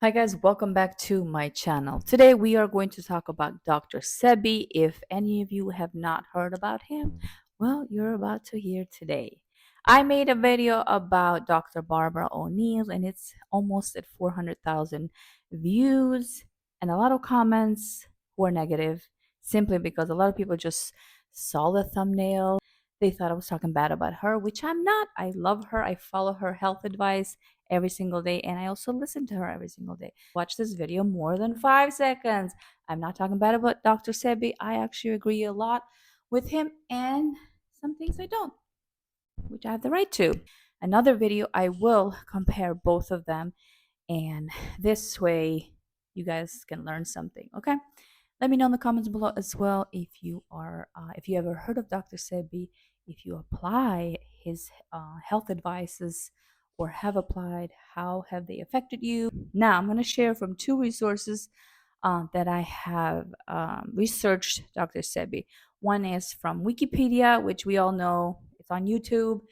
Hi guys, welcome back to my channel. Today we are going to talk about Dr. Sebi. If any of you have not heard about him, well, you're about to hear today. I made a video about Dr. Barbara O'Neill and it's almost at 400,000 views and a lot of comments were negative simply because a lot of people just saw the thumbnail. They thought I was talking bad about her, which I'm not. I love her. I follow her health advice every single day, and I also listen to her every single day. Watch this video more than 5 seconds. I'm not talking bad about Dr. Sebi. I actually agree a lot with him, and some things I don't, which I have the right to. Another video, I will compare both of them, and this way you guys can learn something. Okay, let me know in the comments below as well if you ever heard of Dr. Sebi, if you apply his health advices or have applied, how have they affected you. Now I'm going to share from two resources that I have researched Dr. Sebi. One is from Wikipedia, which we all know it's on YouTube.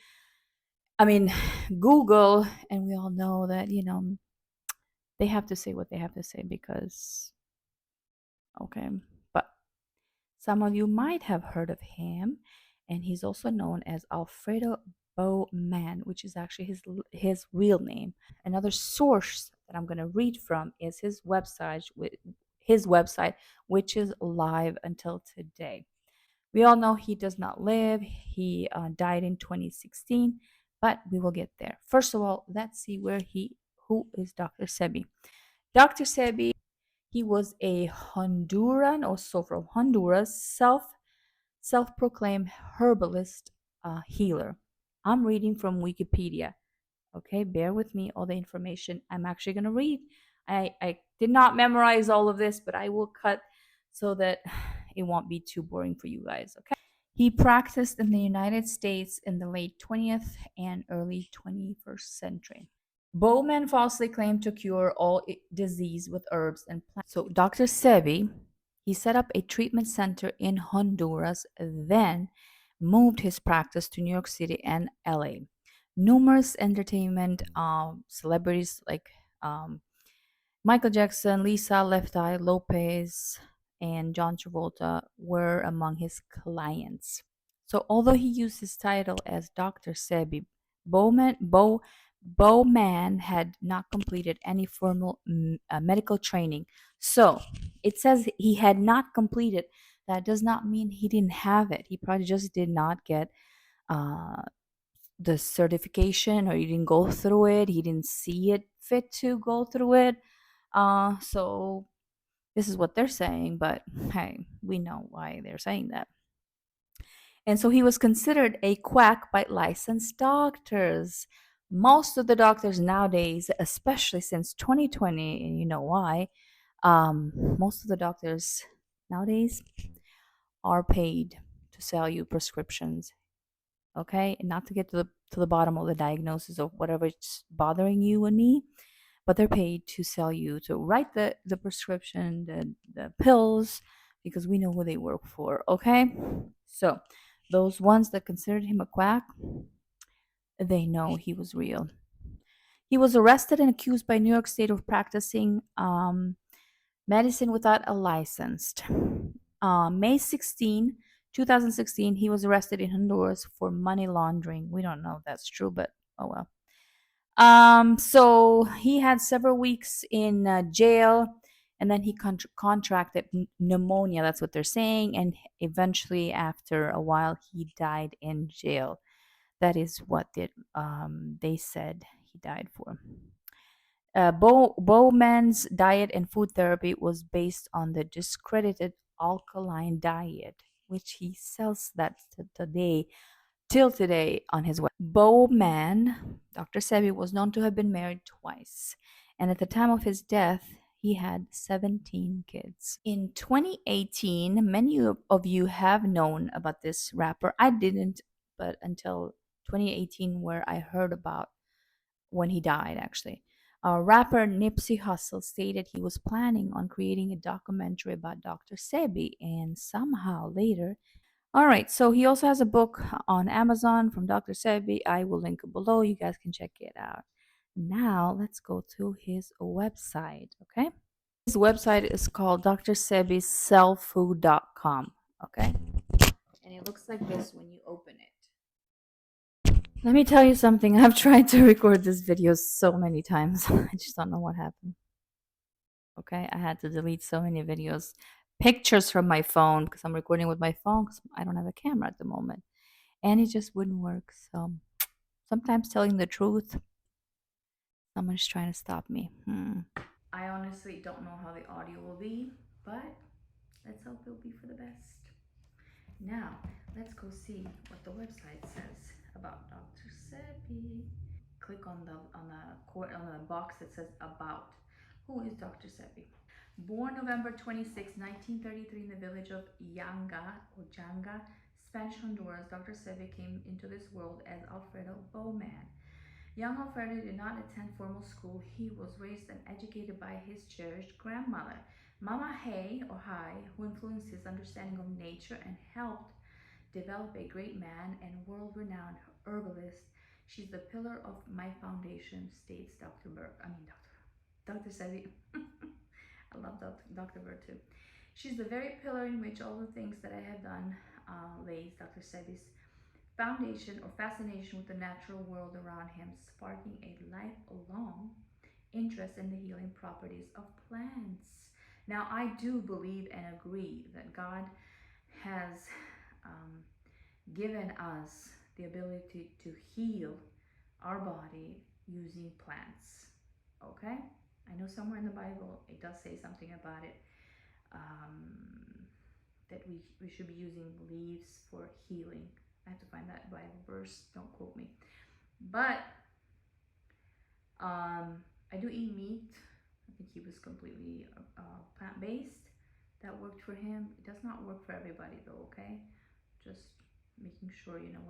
I mean, Google, and we all know that, they have to say what they have to say because, okay, but some of you might have heard of him, and he's also known as Alfredo Bowman, which is actually his real name. Another source that I'm going to read from is his website, which is live until today. We all know he does not live. He died in 2016, but we will get there. First of all, let's see who is Dr. Sebi. Dr. Sebi, he was a Honduran, also from Honduras, self-proclaimed herbalist healer. I'm reading from Wikipedia. Okay, bear with me. All the information I'm actually going to read. I did not memorize all of this, but I will cut so that it won't be too boring for you guys. Okay. He practiced in the United States in the late 20th and early 21st century. Bowman falsely claimed to cure all disease with herbs and plants. So Dr. Sebi, he set up a treatment center in Honduras, then moved his practice to New York City and LA. Numerous entertainment celebrities like um, Michael Jackson, Lisa Left Eye Lopez, and John Travolta were among his clients. So although he used his title as Dr. Sebi, Bowman, Bow, Bowman had not completed any formal medical training. So it says he had not completed. That does not mean he didn't have it. He probably just did not get uh, the certification, or he didn't go through it. He didn't see it fit to go through it. So this is what they're saying, but hey, we know why they're saying that. And so he was considered a quack by licensed doctors. Most of the doctors nowadays, especially since 2020, and you know why, most of the doctors nowadays are paid to sell you prescriptions. Okay, and not to get to the bottom of the diagnosis of whatever's bothering you and me, but they're paid to sell you, to write the prescription, the pills, because we know who they work for. Okay, so those ones that considered him a quack, they know he was real. He was arrested and accused by New York State of practicing medicine without a license. May 16, 2016, he was arrested in Honduras for money laundering. We don't know if that's true, but oh well. So he had several weeks in jail, and then he contracted pneumonia. That's what they're saying, and eventually, after a while, he died in jail. That is what they said he died for. Bowman's diet and food therapy was based on the discredited alkaline diet, which he sells that today till today on his website. Bowman, Dr. Sebi, was known to have been married twice, and at the time of his death, he had 17 kids. In 2018, many of you have known about this rapper. I didn't, but until 2018, where I heard about when he died, actually. Rapper Nipsey Hussle stated he was planning on creating a documentary about Dr. Sebi, and somehow later. All right, so he also has a book on Amazon from Dr. Sebi. I will link it below. You guys can check it out. Now let's go to his website, okay? His website is called drsebiscellfood.com, okay? And it looks like this when you open it. Let me tell you something. I've tried to record this video so many times. I just don't know what happened. Okay, I had to delete so many videos, pictures from my phone because I'm recording with my phone because I don't have a camera at the moment. And it just wouldn't work. So sometimes telling the truth, someone's trying to stop me. I honestly don't know how the audio will be, but let's hope it'll be for the best. Now, let's go see what the website says about Dr. Sebi. Click on the box that says about. Who is Dr. Sebi? Born November 26, 1933 in the village of Yanga or Janga, Spanish Honduras, Dr. Sebi came into this world as Alfredo Bowman. Young Alfredo did not attend formal school. He was raised and educated by his cherished grandmother, Mama Hay or Hai, who influenced his understanding of nature and helped develop a great man and world-renowned herbalist. She's the pillar of my foundation, states Dr. Burke. Dr. Sebi. I love Dr. Burke too. She's the very pillar in which all the things that I have done lays Dr. Sebi's foundation or fascination with the natural world around him, sparking a lifelong interest in the healing properties of plants. Now, I do believe and agree that God has um, given us the ability to heal our body using plants. Okay? I know somewhere in the Bible it does say something about it. That we should be using leaves for healing. I have to find that Bible verse, don't quote me. But I do eat meat. I think he was completely plant-based. That worked for him. It does not work for everybody though, okay? Just making sure you know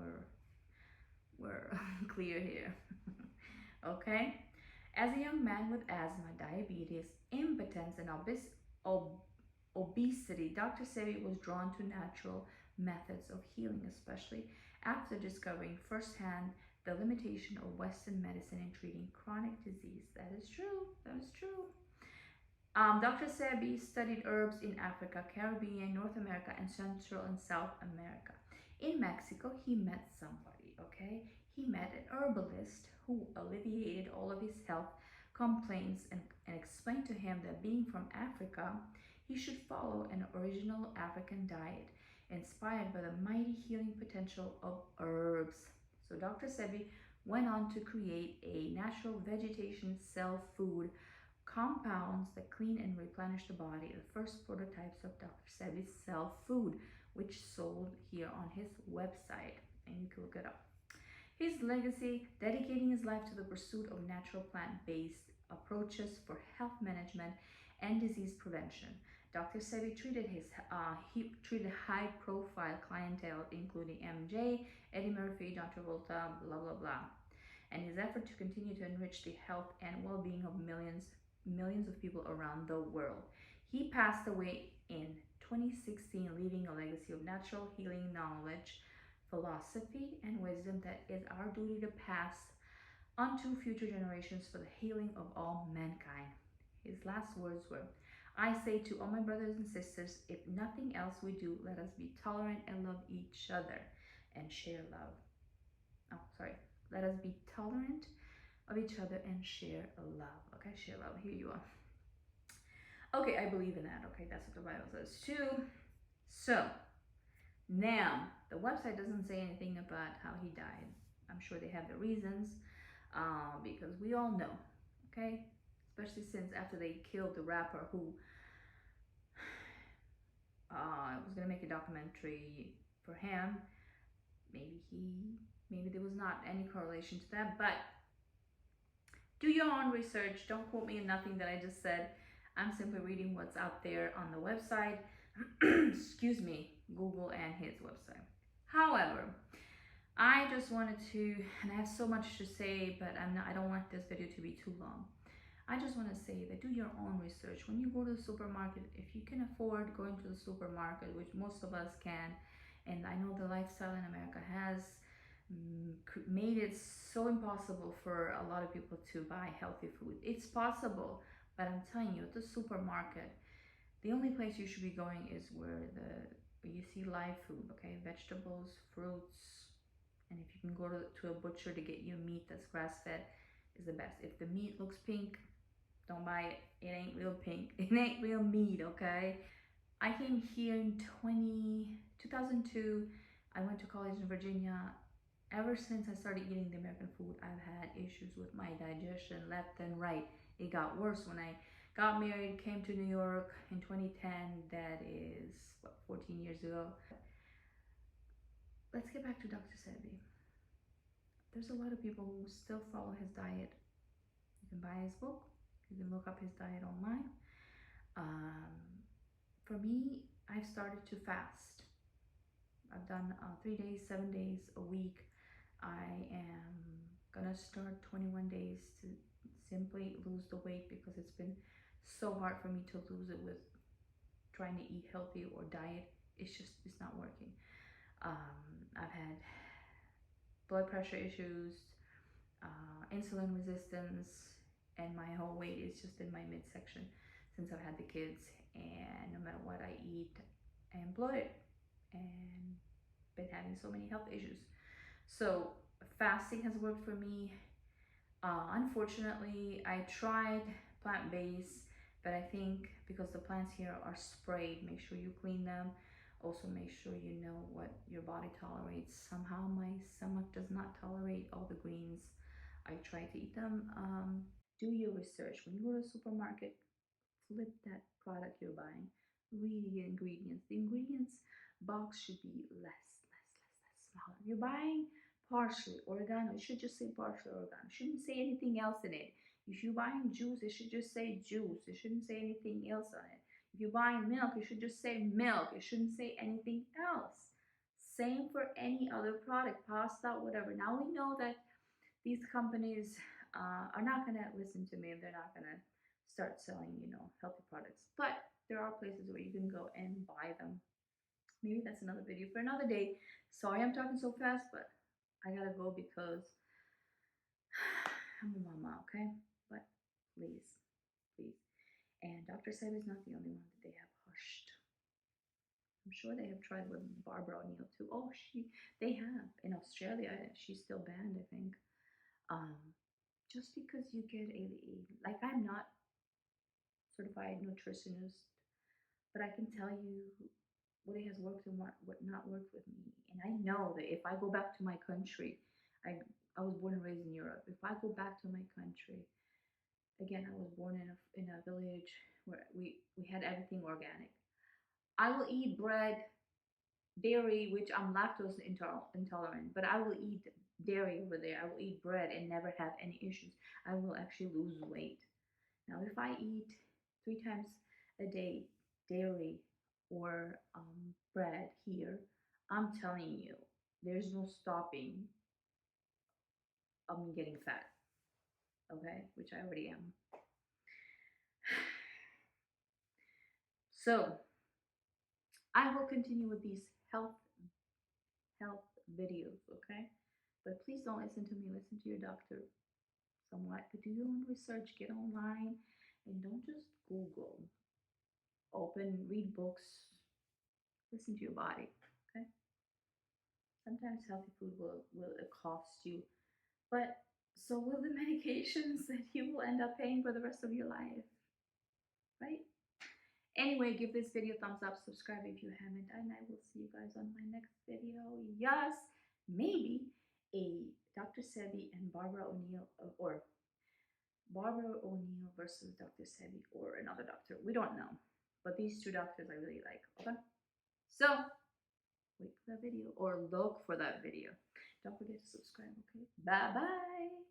we're clear here. Okay? As a young man with asthma, diabetes, impotence, and obesity, Dr. Sebi was drawn to natural methods of healing, especially after discovering firsthand the limitation of Western medicine in treating chronic disease. That is true. That is true. Dr. Sebi studied herbs in Africa, Caribbean, North America, and Central and South America. In Mexico, he met somebody, okay? He met an herbalist who alleviated all of his health complaints and explained to him that being from Africa, he should follow an original African diet inspired by the mighty healing potential of herbs. So Dr. Sebi went on to create a natural vegetation cell food compounds that clean and replenish the body, the first prototypes of Dr. Sebi's cell food, which sold here on his website, and you can look it up. His legacy, dedicating his life to the pursuit of natural plant-based approaches for health management and disease prevention. Dr. Sebi he treated high-profile clientele, including MJ, Eddie Murphy, John Travolta, blah blah blah, and his effort to continue to enrich the health and well-being of millions of people around the world. He passed away in 2016, leaving a legacy of natural healing knowledge, philosophy, and wisdom that is our duty to pass on to future generations for the healing of all mankind. His last words were, I say to all my brothers and sisters, if nothing else we do, let us be tolerant and love each other and share love. Oh, sorry. Let us be tolerant of each other and share love. Okay, share love. Here you are. Okay, I believe in that. Okay, that's what the Bible says too. So, now, the website doesn't say anything about how he died. I'm sure they have the reasons because we all know, okay? Especially since after they killed the rapper who was going to make a documentary for him, maybe there was not any correlation to that, but do your own research. Don't quote me on nothing that I just said. I'm simply reading what's out there on the website. Excuse me, Google and his website. However, I just wanted to, and I have so much to say, but I don't want this video to be too long. I just want to say that do your own research. When you go to the supermarket, if you can afford going to the supermarket, which most of us can, and I know the lifestyle in America has made it so impossible for a lot of people to buy healthy food. It's possible, but I'm telling you, at the supermarket, the only place you should be going is where you see live food, okay? Vegetables, fruits, and if you can go to a butcher to get you meat that's grass-fed is the best. If the meat looks pink, don't buy it. It ain't real pink. It ain't real meat, okay? I came here in 2002. I went to college in Virginia. Ever since I started eating the American food, I've had issues with my digestion left and right. It got worse when I got married, came to New York in 2010. That is, what, 14 years ago. Let's get back to Dr. Sebi. There's a lot of people who still follow his diet. You can buy his book. You can look up his diet online. Um, for me, I've started to fast. I've done 3 days, 7 days a week. I am gonna start 21 days to simply lose the weight because it's been so hard for me to lose it with trying to eat healthy or diet. It's not working. I've had blood pressure issues, insulin resistance, and my whole weight is just in my midsection since I've had the kids. And no matter what I eat, I am bloated and been having so many health issues. So fasting has worked for me. Unfortunately, I tried plant-based, but I think because the plants here are sprayed, make sure you clean them. Also make sure you know what your body tolerates. Somehow my stomach does not tolerate all the greens. I try to eat them. Do your research. When you go to the supermarket, flip that product you're buying. Read the ingredients. The ingredients box should be less smaller. You're buying parsley, oregano. It should just say parsley, oregano. It shouldn't say anything else in it. If you're buying juice, it should just say juice. It shouldn't say anything else on it. If you're buying milk, it should just say milk. It shouldn't say anything else. Same for any other product, pasta, whatever. Now we know that these companies are not going to listen to me if they're not going to start selling, healthy products. But there are places where you can go and buy them. Maybe that's another video for another day. Sorry I'm talking so fast, but I gotta go because I'm a mama, okay? But please, please. And Dr. Sebi is not the only one that they have hushed. I'm sure they have tried with Barbara O'Neill too. Oh, they have. In Australia, she's still banned, I think. Um, just because you get like I'm not certified nutritionist, but I can tell you what it has worked and what not worked with me. And I know that if I go back to my country, I I was born and raised in Europe. If I go back to my country, again, I was born in a village where we had everything organic. I will eat bread, dairy, which I'm lactose intolerant, but I will eat dairy over there. I will eat bread and never have any issues. I will actually lose weight. Now, if I eat 3 times a day dairy or bread here, I'm telling you, there's no stopping of me getting fat, okay? Which I already am. So, I will continue with these health videos, okay? But please don't listen to me, listen to your doctor somewhat. But do your own research, get online, and don't just Google. Read books, listen to your body, okay? Sometimes healthy food will cost you, but so will the medications that you will end up paying for the rest of your life, right? Anyway, give this video a thumbs up, subscribe if you haven't, and I will see you guys on my next video. Yes, maybe a Dr. Sebi and Barbara O'Neill, or Barbara O'Neill versus Dr. Sebi, or another doctor. We don't know, but these two doctors I really like. Okay, so wait for that video or look for that video. Don't forget to subscribe. Okay, bye bye.